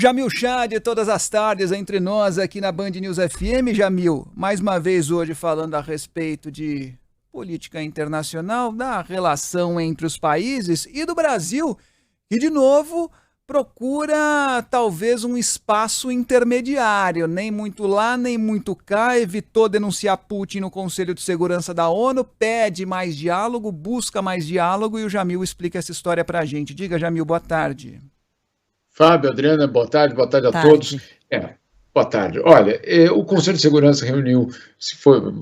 Jamil Chad, todas as tardes entre nós aqui na Band News FM. Jamil, mais uma vez hoje falando a respeito de política internacional, da relação entre os países e do Brasil, que de novo procura talvez um espaço intermediário, nem muito lá, nem muito cá, evitou denunciar Putin no Conselho de Segurança da ONU, pede mais diálogo, busca mais diálogo e o Jamil explica essa história pra gente. Diga, Jamil, boa tarde. Fábio, Adriana, boa tarde a todos. Boa tarde. Olha, o Conselho de Segurança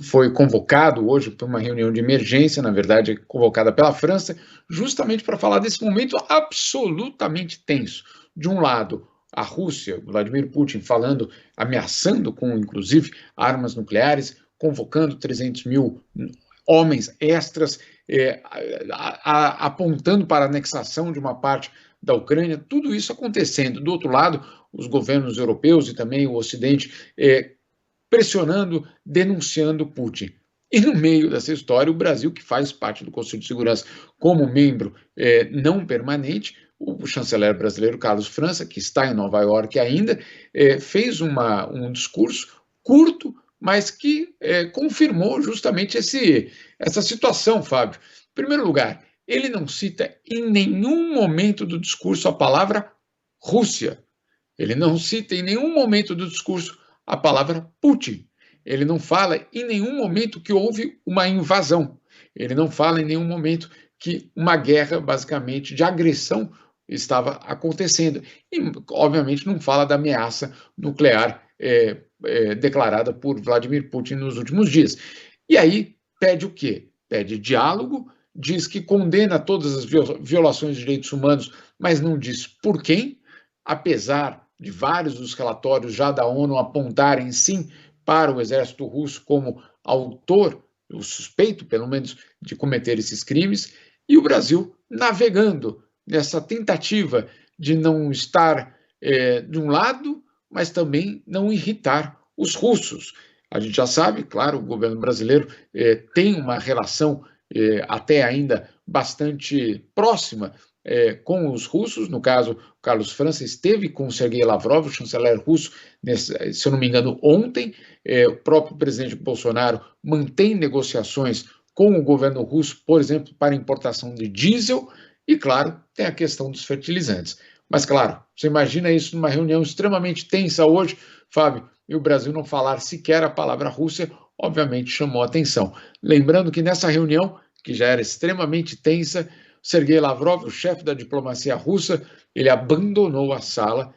foi convocado hoje para uma reunião de emergência, na verdade, convocada pela França, justamente para falar desse momento absolutamente tenso. De um lado, a Rússia, Vladimir Putin falando, ameaçando com, inclusive, armas nucleares, convocando 300 mil homens extras, apontando para a anexação de uma parte da Ucrânia, tudo isso acontecendo. Do outro lado, os governos europeus e também o Ocidente pressionando, denunciando Putin. E no meio dessa história, o Brasil, que faz parte do Conselho de Segurança como membro não permanente, o chanceler brasileiro Carlos França, que está em Nova York ainda, fez um discurso curto, mas que confirmou justamente essa situação, Fábio. Em primeiro lugar, ele não cita em nenhum momento do discurso a palavra Rússia. Ele não cita em nenhum momento do discurso a palavra Putin. Ele não fala em nenhum momento que houve uma invasão. Ele não fala em nenhum momento que uma guerra, basicamente, de agressão estava acontecendo. E, obviamente, não fala da ameaça nuclear declarada por Vladimir Putin nos últimos dias. E aí pede o quê? Pede diálogo, diz que condena todas as violações de direitos humanos, mas não diz por quem, apesar de vários dos relatórios já da ONU apontarem, sim, para o exército russo como autor, o suspeito, pelo menos, de cometer esses crimes, e o Brasil navegando nessa tentativa de não estar de um lado, mas também não irritar os russos. A gente já sabe, claro, o governo brasileiro tem uma relação até ainda bastante próxima com os russos. No caso, o Carlos França esteve com o Sergei Lavrov, o chanceler russo, se eu não me engano, ontem. O próprio presidente Bolsonaro mantém negociações com o governo russo, por exemplo, para importação de diesel, e, claro, tem a questão dos fertilizantes. Mas, claro, você imagina isso numa reunião extremamente tensa hoje, Fábio, e o Brasil não falar sequer a palavra Rússia, obviamente chamou a atenção. Lembrando que nessa reunião, que já era extremamente tensa, Sergei Lavrov, o chefe da diplomacia russa, ele abandonou a sala,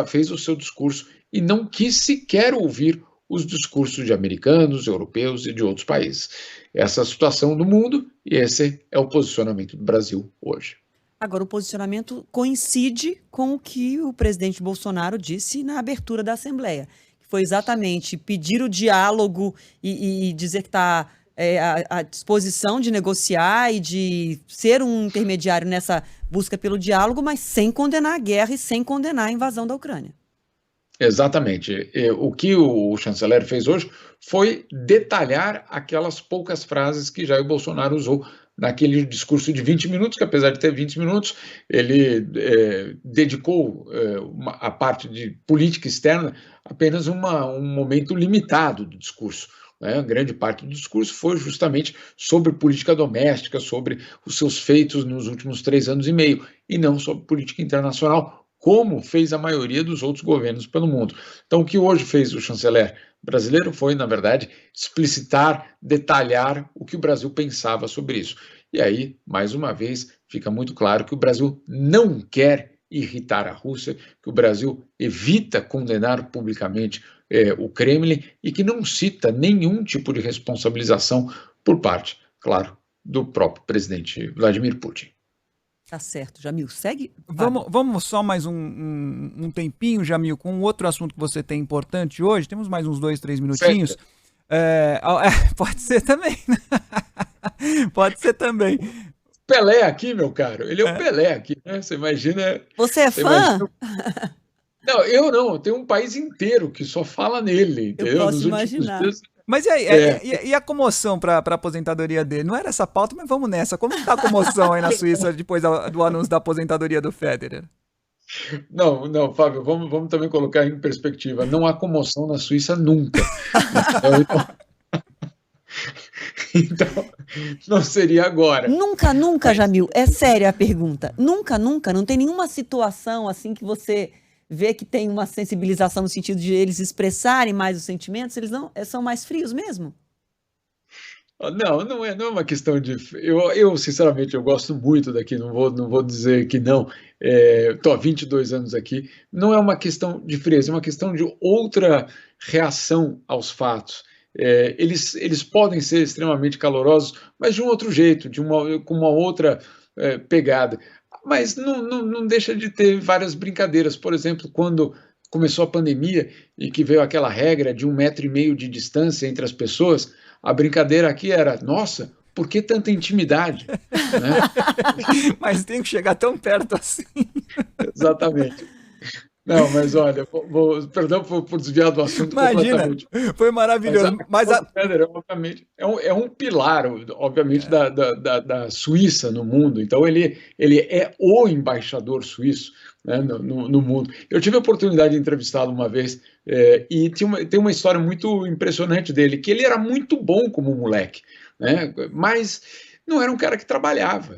fez o seu discurso e não quis sequer ouvir os discursos de americanos, europeus e de outros países. Essa é a situação do mundo e esse é o posicionamento do Brasil hoje. Agora, o posicionamento coincide com o que o presidente Bolsonaro disse na abertura da Assembleia. Foi exatamente pedir o diálogo e dizer que está à disposição de negociar e de ser um intermediário nessa busca pelo diálogo, mas sem condenar a guerra e sem condenar a invasão da Ucrânia. Exatamente. O que o chanceler fez hoje foi detalhar aquelas poucas frases que Jair Bolsonaro usou naquele discurso de 20 minutos, que apesar de ter 20 minutos, ele dedicou a parte de política externa apenas um momento limitado do discurso. Né? Grande parte do discurso foi justamente sobre política doméstica, sobre os seus feitos nos últimos 3 anos e meio, e não sobre política internacional, como fez a maioria dos outros governos pelo mundo. Então, o que hoje fez o chanceler brasileiro foi, na verdade, explicitar, detalhar o que o Brasil pensava sobre isso. E aí, mais uma vez, fica muito claro que o Brasil não quer irritar a Rússia, que o Brasil evita condenar publicamente o Kremlin e que não cita nenhum tipo de responsabilização por parte, claro, do próprio presidente Vladimir Putin. Tá certo, Jamil. Segue. Vamos só mais um tempinho, Jamil, com outro assunto que você tem importante hoje. Temos mais uns 2, 3 minutinhos. Pode ser também. Pode ser também. Pelé aqui, meu caro. Ele é o Pelé aqui, né? Você imagina... Você é fã? Não, eu não. Eu tenho um país inteiro que só fala nele, entendeu? Eu posso imaginar. Mas e a comoção para a aposentadoria dele? Não era essa pauta, mas vamos nessa. Como está a comoção aí na Suíça depois do anúncio da aposentadoria do Federer? Não, Fábio, vamos também colocar em perspectiva. Não há comoção na Suíça nunca. Então, não seria agora. Nunca, Jamil. É séria a pergunta. Nunca. Não tem nenhuma situação assim que você vê que tem uma sensibilização no sentido de eles expressarem mais os sentimentos? Eles não são mais frios mesmo? Não é uma questão de. Eu sinceramente, eu gosto muito daqui, não vou dizer que não. Estou há 22 anos aqui. Não é uma questão de frieza, é uma questão de outra reação aos fatos. Eles podem ser extremamente calorosos, mas de um outro jeito, com uma outra pegada. Mas não deixa de ter várias brincadeiras. Por exemplo, quando começou a pandemia e que veio aquela regra de 1,5 metro de distância entre as pessoas, a brincadeira aqui era, nossa, por que tanta intimidade? Né? Mas tem que chegar tão perto assim. Exatamente. Não, mas olha, perdão por desviar do assunto. Imagina, foi maravilhoso. Mas Federer, obviamente, é um pilar, obviamente, da Suíça no mundo. Então, ele é o embaixador suíço, né, no mundo. Eu tive a oportunidade de entrevistá-lo uma vez e tem uma história muito impressionante dele, que ele era muito bom como moleque, né, mas não era um cara que trabalhava,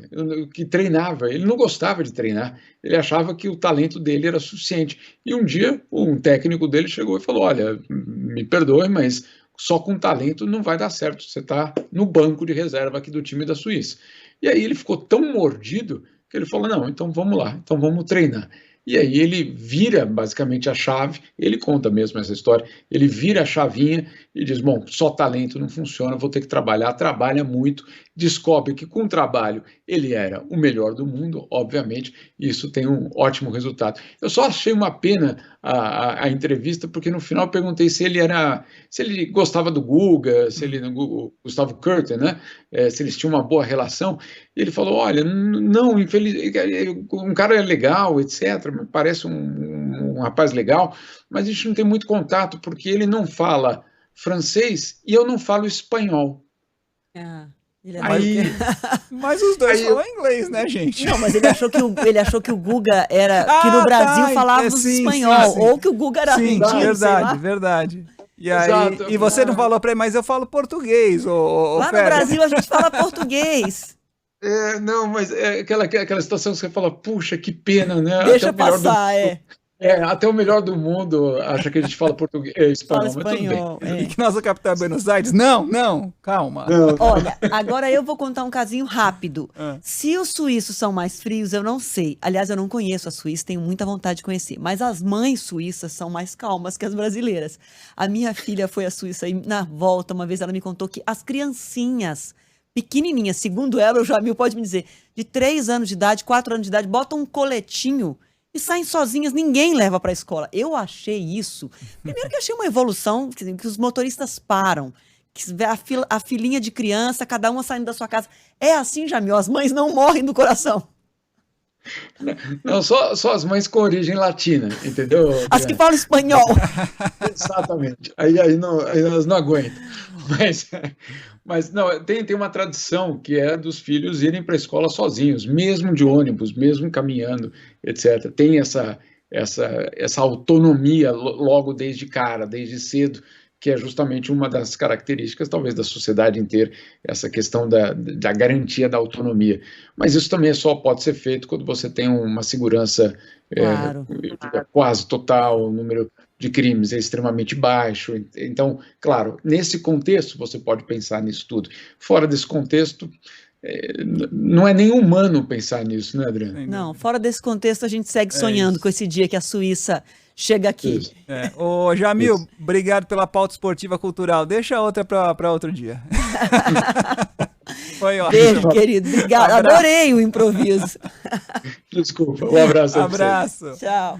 que treinava. Ele não gostava de treinar. Ele achava que o talento dele era suficiente. E um dia, um técnico dele chegou e falou, olha, me perdoe, mas só com talento não vai dar certo. Você está no banco de reserva aqui do time da Suíça. E aí ele ficou tão mordido que ele falou, não, então vamos lá, então vamos treinar. E aí ele vira basicamente a chave, ele conta mesmo essa história, ele vira a chavinha e diz, bom, só talento não funciona, vou ter que trabalhar, trabalha muito, descobre que com o trabalho ele era o melhor do mundo, obviamente, e isso tem um ótimo resultado. Eu só achei uma pena a entrevista, porque no final eu perguntei se ele gostava do Guga, o Gustavo Kuerten, né? Se eles tinham uma boa relação, e ele falou, olha, não, infelizmente, um cara é legal, etc., me parece um rapaz legal, mas a gente não tem muito contato, porque ele não fala francês e eu não falo espanhol. Mas os dois falam inglês, né, gente? Não, mas ele achou que o Guga era... que no Brasil falávamos espanhol, ou que o Guga era argentino. Verdade. E você não falou pra ele, mas eu falo português, Lá no Brasil a gente fala português. Não, mas é aquela situação que você fala, puxa, que pena, né? Deixa passar, até o melhor do mundo acha que a gente fala português, espanhol, mas tudo bem. E que nossa capital é Buenos Aires? Não, calma. Não. Olha, agora eu vou contar um casinho rápido. Se os suíços são mais frios, eu não sei. Aliás, eu não conheço a Suíça, tenho muita vontade de conhecer. Mas as mães suíças são mais calmas que as brasileiras. A minha filha foi à Suíça e na volta, uma vez ela me contou que as criancinhas pequenininhas, segundo ela, o Jamil pode me dizer, de 3 anos de idade, 4 anos de idade, botam um coletinho e saem sozinhas, ninguém leva para a escola. Eu achei isso. Primeiro que eu achei uma evolução, que os motoristas param, que vê a filinha de criança, cada uma saindo da sua casa. É assim, Jamil, as mães não morrem do coração. Não, só as mães com origem latina, entendeu? As que falam espanhol. Exatamente. Aí elas não aguentam. Mas não, tem uma tradição que é dos filhos irem para a escola sozinhos, mesmo de ônibus, mesmo caminhando, etc. Tem essa autonomia logo desde cedo, que é justamente uma das características, talvez, da sociedade inteira, essa questão da garantia da autonomia. Mas isso também só pode ser feito quando você tem uma segurança quase total, o número de crimes é extremamente baixo. Então, claro, nesse contexto você pode pensar nisso tudo. Fora desse contexto, não é nem humano pensar nisso, né, Adriana? Não, fora desse contexto a gente segue sonhando com esse dia que a Suíça chega aqui. Ô, Jamil, obrigado pela pauta esportiva cultural. Deixa outra para outro dia. Foi ótimo. Beijo, querido. Obrigado. Adorei o improviso. Desculpa. Um abraço. Abraço. Tchau.